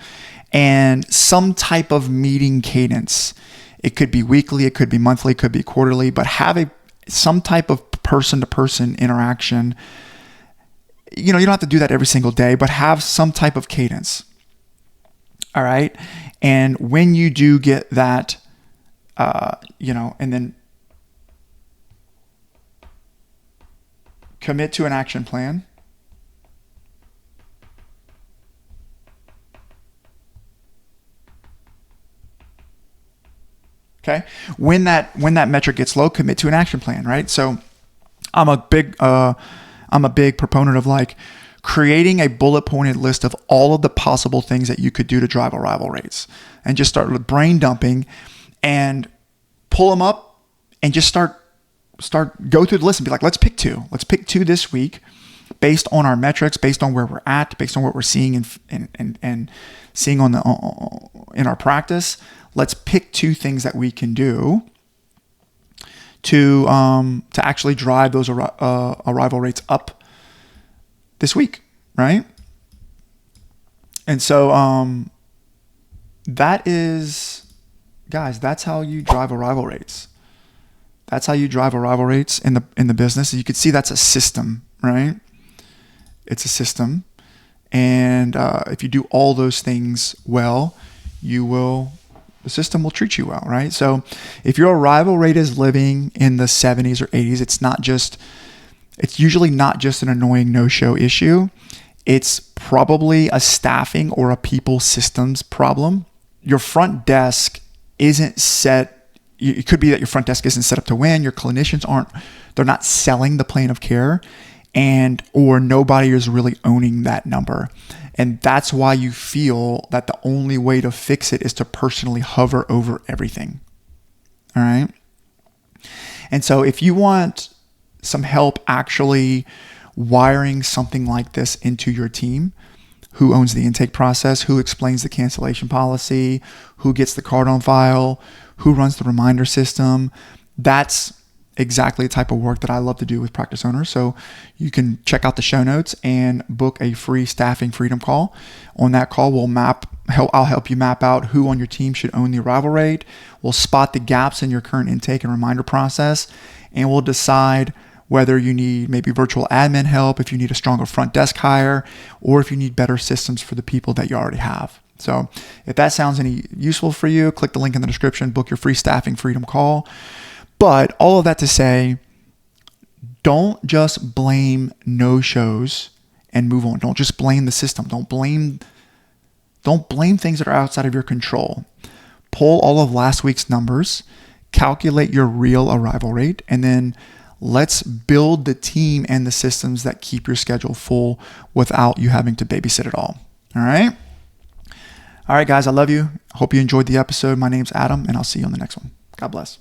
and some type of meeting cadence. It could be weekly, it could be monthly, it could be quarterly, but have some type of person-to-person interaction. You don't have to do that every single day, but have some type of cadence. All right. And when you do get that, and then commit to an action plan. Okay. When that metric gets low, commit to an action plan, right? So I'm a big proponent of like creating a bullet pointed list of all of the possible things that you could do to drive arrival rates, and just start with brain dumping and pull them up and just go through the list and be like, let's pick 2 this week based on our metrics, based on where we're at, based on what we're seeing and seeing in our practice. Let's pick 2 things that we can do to actually drive those arrival rates up this week, right? And so that is, guys, that's how you drive arrival rates. That's how you drive arrival rates in the business. You could see that's a system, right? It's a system, and if you do all those things well, the system will treat you well, right? So if your arrival rate is living in the 70s or 80s, it's usually not just an annoying no-show issue. It's probably a staffing or a people systems problem. Your front desk isn't set it could be that your front desk isn't set up to win. Your clinicians they're not selling the plan of care, or nobody is really owning that number. And that's why you feel that the only way to fix it is to personally hover over everything. All right. And so if you want some help actually wiring something like this into your team, who owns the intake process, who explains the cancellation policy, who gets the card on file, who runs the reminder system, that's exactly the type of work that I love to do with practice owners. So you can check out the show notes and book a free staffing freedom call. On that call, I'll help you map out who on your team should own the arrival rate. We'll spot the gaps in your current intake and reminder process, and we'll decide whether you need maybe virtual admin help, if you need a stronger front desk hire, or if you need better systems for the people that you already have. So if that sounds any useful for you, click the link in the description, book your free staffing freedom call. But all of that to say, don't just blame no-shows and move on. Don't just blame the system. Don't blame things that are outside of your control. Pull all of last week's numbers, calculate your real arrival rate, and then let's build the team and the systems that keep your schedule full without you having to babysit it all. All right? All right, guys, I love you. Hope you enjoyed the episode. My name's Adam, and I'll see you on the next one. God bless.